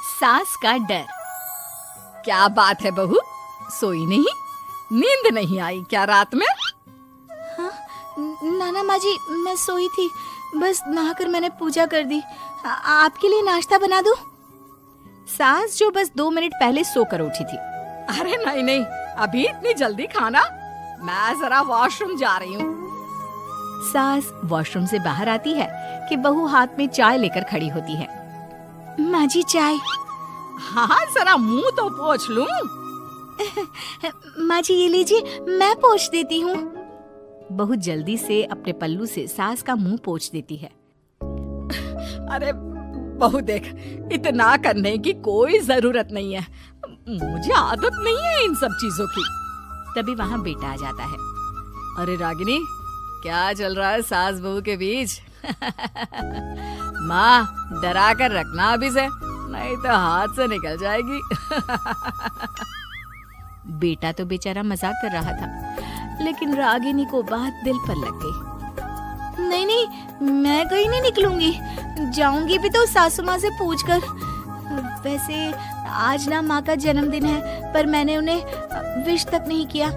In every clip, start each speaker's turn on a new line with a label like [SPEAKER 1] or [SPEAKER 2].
[SPEAKER 1] सास का डर। क्या बात है बहू, सोई नहीं? नींद नहीं आई क्या रात में?
[SPEAKER 2] नाना माँ जी, मैं सोई थी, बस नहाकर मैंने पूजा कर दी। आपके लिए नाश्ता बना दूं?
[SPEAKER 1] सास जो बस 2 मिनट पहले सोकर उठी थी। अरे नहीं नहीं, अभी इतनी जल्दी खाना? मैं जरा वॉशरूम जा रही हूँ। सास वॉशरूम से बाहर आती है कि बहू हाथ में चाय लेकर खड़ी होती है।
[SPEAKER 2] माँ जी चाय।
[SPEAKER 1] हाँ, जरा मुंह तो पोंछ लूं।
[SPEAKER 2] माँ जी ये लीजिए, मैं पोंछ देती हूँ।
[SPEAKER 1] बहू जल्दी से अपने पल्लू से सास का मुंह पोंछ देती है। अरे बहू देख, इतना करने की कोई जरूरत नहीं है, मुझे आदत नहीं है इन सब चीजों की। तभी वहाँ बेटा आ जाता है। अरे रागिनी, क्या चल रहा है सास बहू के बीच? माँ, डरा कर रखना अभी से, नहीं तो हाथ से निकल जाएगी। बेटा तो बेचारा मजाक कर रहा था, लेकिन रागिनी को बात दिल पर लग गई।
[SPEAKER 2] नहीं नहीं, मैं कहीं नहीं निकलूंगी, जाऊंगी भी तो सासू माँ से पूछकर। वैसे आज ना माँ का जन्मदिन है, पर मैंने उन्हें विश तक नहीं किया।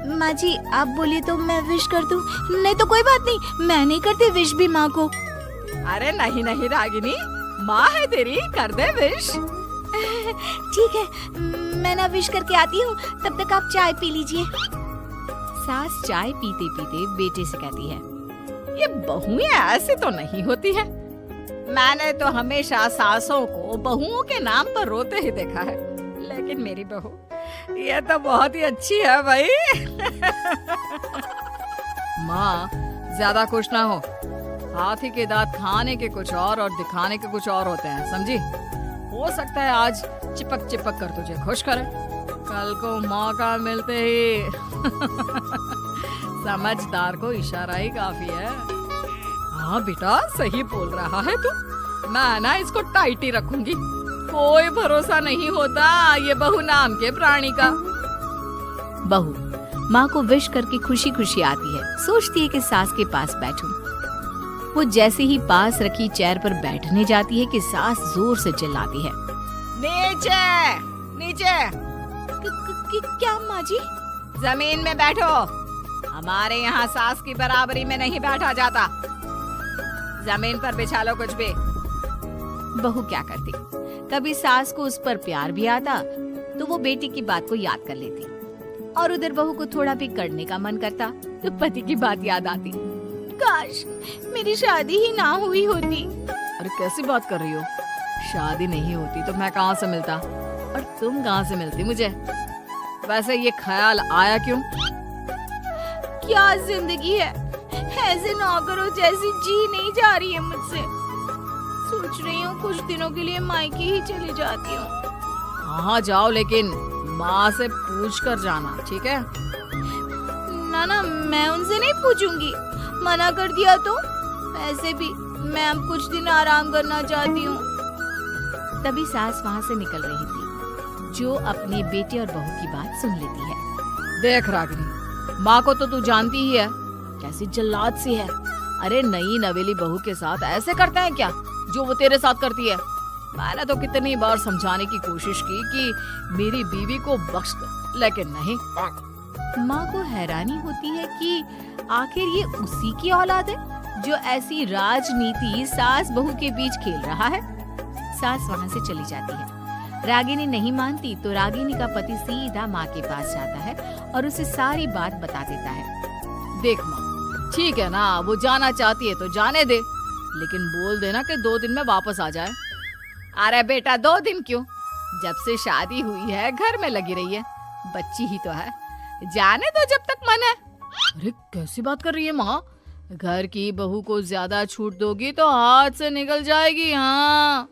[SPEAKER 2] माँ जी आप बोलिए तो मैं विश कर दूं? नहीं तो कोई बात नहीं, मैं नहीं करती विश भी माँ को।
[SPEAKER 1] अरे नहीं नहीं रागिनी, माँ है तेरी, कर दे विश।
[SPEAKER 2] ठीक है, मैं ना विश करके आती हूँ, तब तक आप चाय पी लीजिए।
[SPEAKER 1] सास चाय पीते पीते बेटे से कहती है, ये बहुएं ऐसी तो नहीं होती है। मैंने तो हमेशा सासों को बहुओं के नाम पर रोते ही देखा है, लेकिन मेरी बहू ये तो बहुत ही अच्छी है भाई। माँ ज्यादा खुश ना हो, हाथी के दांत खाने के कुछ और दिखाने के कुछ और होते हैं, समझी? हो सकता है आज चिपक चिपक कर तुझे खुश करे, कल को मौका मिलते ही समझदार को इशारा ही काफी है। हाँ बेटा, सही बोल रहा है तू, मैं ना इसको टाइट ही रखूंगी, कोई भरोसा नहीं होता ये बहू नाम के प्राणी का। बहू माँ को विश करके खुशी खुशी आती है, सोचती है कि सास के पास बैठूं। वो जैसे ही पास रखी चेयर पर बैठने जाती है कि सास जोर से चिल्लाती है, नीचे नीचे।
[SPEAKER 2] क्या माँ जी?
[SPEAKER 1] जमीन में बैठो, हमारे यहाँ सास की बराबरी में नहीं बैठा जाता, जमीन पर बिछा लो कुछ भी। बहू क्या करती, कभी सास को उस पर प्यार भी आता तो वो बेटी की बात को याद कर लेती, और उधर बहू को थोड़ा भी करने का मन करता तो पति की बात याद आती।
[SPEAKER 2] काश मेरी शादी ही ना हुई होती।
[SPEAKER 1] अरे कैसी बात कर रही हो, शादी नहीं होती तो मैं कहाँ से मिलता और तुम कहाँ से मिलती मुझे? वैसे ये ख्याल आया क्यों?
[SPEAKER 2] क्या जिंदगी है, ऐसे नौकरों जैसी जी नहीं जा रही है मुझसे। सोच रही हूँ कुछ दिनों के लिए मायके ही चली जाती हूँ।
[SPEAKER 1] हाँ जाओ, लेकिन माँ से पूछ कर जाना, ठीक है?
[SPEAKER 2] ना मैं उनसे नहीं पूछूंगी, मना कर दिया तो। वैसे भी मैं अब कुछ दिन आराम करना चाहती हूँ।
[SPEAKER 1] तभी सास वहाँ से निकल रही थी, जो अपने बेटे और बहू की बात सुन लेती है। देख रागिनी, माँ को तो तू जानती ही है, कैसी जल्लाद सी है। अरे नई नवेली बहू के साथ ऐसे करते हैं क्या जो वो तेरे साथ करती है? मैंने तो कितनी बार समझाने की कोशिश की कि मेरी बीवी को बख्श दो, लेकिन नहीं। माँ को हैरानी होती है कि आखिर ये उसी की औलाद है जो ऐसी राजनीति सास बहू के बीच खेल रहा है। सास वहाँ से चली जाती है। रागिनी नहीं मानती तो रागिनी का पति सीधा माँ के पास जाता है और उसे सारी बात बता देता है। देख माँ, ठीक है ना, वो जाना चाहती है तो जाने दे, लेकिन बोल देना कि 2 दिन में वापस आ जाए। अरे बेटा 2 दिन क्यों, जब से शादी हुई है घर में लगी रही है, बच्ची ही तो है, जाने दो जब तक मन है। अरे कैसी बात कर रही है माँ, घर की बहू को ज्यादा छूट दोगी तो हाथ से निकल जाएगी। हाँ,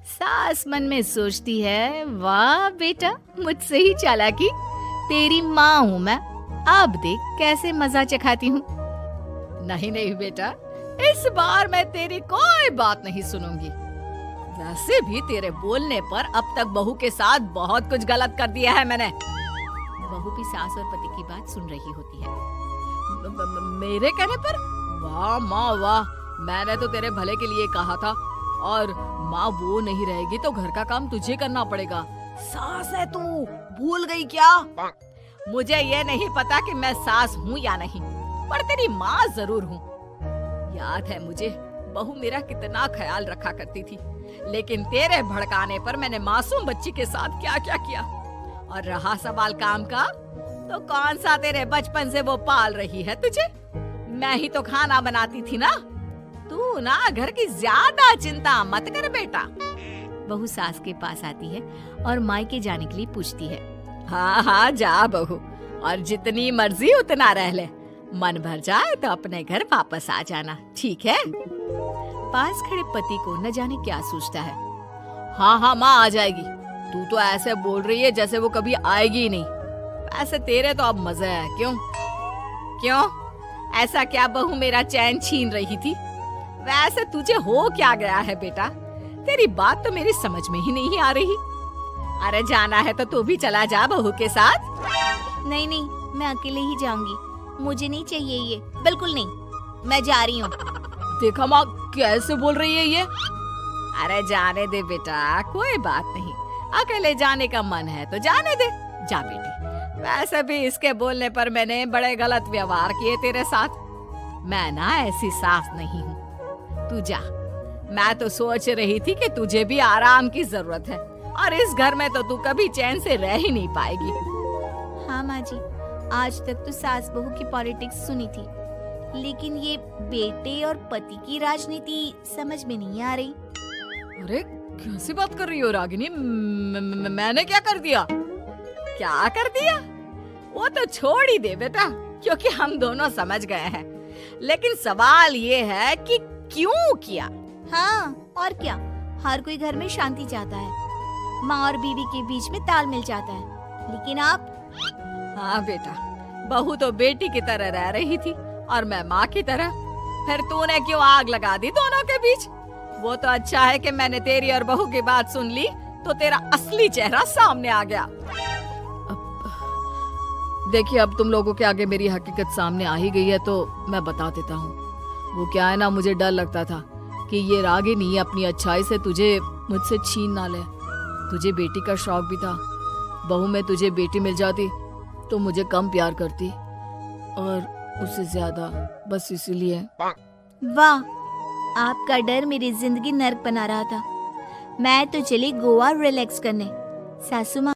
[SPEAKER 1] सास मन में सोचती है, वाह बेटा मुझसे ही चालाकी, तेरी माँ हूँ मैं, अब देख कैसे मजा चखाती हूँ। नहीं नहीं बेटा, इस बार मैं तेरी कोई बात नहीं सुनूंगी। वैसे भी तेरे बोलने पर अब तक बहू के साथ बहुत कुछ गलत कर दिया है मैंने। बहू भी सास और पति की बात सुन रही होती है। मेरे कहने पर? वाह माँ वाह, मैंने तो तेरे भले के लिए कहा था और माँ वो नहीं रहेगी तो घर का काम तुझे करना पड़ेगा। सास है तू, भूल गई क्या? मुझे ये नहीं पता कि मैं सास हूँ या नहीं, पर तेरी माँ जरूर हूँ। याद है मुझे बहू मेरा कितना ख्याल रखा करती थी, लेकिन तेरे भड़काने पर मैंने मासूम बच्ची के साथ क्या क्या किया। और रहा सवाल काम का, तो कौन सा तेरे बचपन से वो पाल रही है तुझे? मैं ही तो खाना बनाती थी ना। तू ना घर की ज्यादा चिंता मत कर बेटा।
[SPEAKER 2] बहू सास के पास आती है और मायके जाने के लिए पूछती है।
[SPEAKER 1] हाँ हाँ जा बहू, और जितनी मर्जी उतना रह ले। मन भर जाए तो अपने घर वापस आ जाना, ठीक है?
[SPEAKER 2] पास खड़े पति को न जाने क्या सोचता है।
[SPEAKER 1] हाँ हाँ माँ आ जाएगी। तू तो ऐसे बोल रही है जैसे वो कभी आएगी ही नहीं। वैसे तेरे तो अब मजे है। क्यों क्यों ऐसा क्या बहू मेरा चैन छीन रही थी? वैसे तुझे हो क्या गया है बेटा? तेरी बात तो मेरी समझ में ही नहीं आ रही। अरे जाना है तो तू भी चला जा बहू के साथ।
[SPEAKER 2] नहीं नहीं, मैं अकेले ही जाऊंगी, मुझे नहीं चाहिए ये, बिल्कुल नहीं, मैं जा रही हूँ।
[SPEAKER 1] देखा माँ कैसे बोल रही है ये। अरे जाने दे बेटा, कोई बात नहीं। अकेले जाने का मन है तो जाने दे, जा बेटी। वैसे भी इसके बोलने पर मैंने बड़े गलत व्यवहार किए तेरे साथ। मैं ना ऐसी सास नहीं हूँ, तू जा। मैं तो सोच रही थी कि तुझे भी आराम की जरूरत है, और इस घर में तो तू कभी चैन से रह ही नहीं पाएगी।
[SPEAKER 2] हाँ माँ जी, आज तक तो सास बहू की पॉलिटिक्स सुनी थी, लेकिन ये बेटे और पति की राजनीति समझ में नहीं आ रही।
[SPEAKER 1] अरे कैसी बात कर रही हो रागिनी? मैंने क्या कर दिया? क्या कर दिया? वो तो छोड़ ही दे बेटा, क्योंकि हम दोनों समझ गए हैं। लेकिन सवाल ये है कि क्यों किया?
[SPEAKER 2] हाँ और क्या, हर कोई घर में शांति चाहता है, माँ और बीवी के बीच में तालमेल चाहता है, लेकिन आप?
[SPEAKER 1] हाँ बेटा, बहू तो बेटी की तरह रह रही थी और मैं माँ की तरह। फिर तूने क्यों आग लगा दी दोनों के बीच? वो तो अच्छा है कि मैंने तेरी और बहू की बात सुन ली, तो तेरा असली चेहरा सामने आ गया। देखिए अब तुम लोगों के आगे मेरी हकीकत सामने आ ही गई है, तो मैं बता देता हूँ। वो क्या है ना, मुझे डर लगता था कि ये रागिनी अपनी अच्छाई से तुझे मुझसे छीन ना ले। तुझे बेटी का शौक भी था, बहू में तुझे बेटी मिल जाती तो मुझे कम प्यार करती, और उससे ज्यादा, बस इसीलिए।
[SPEAKER 2] वाह, आपका डर मेरी जिंदगी नर्क बना रहा था। मैं तो चली गोवा रिलैक्स करने। सासू माँ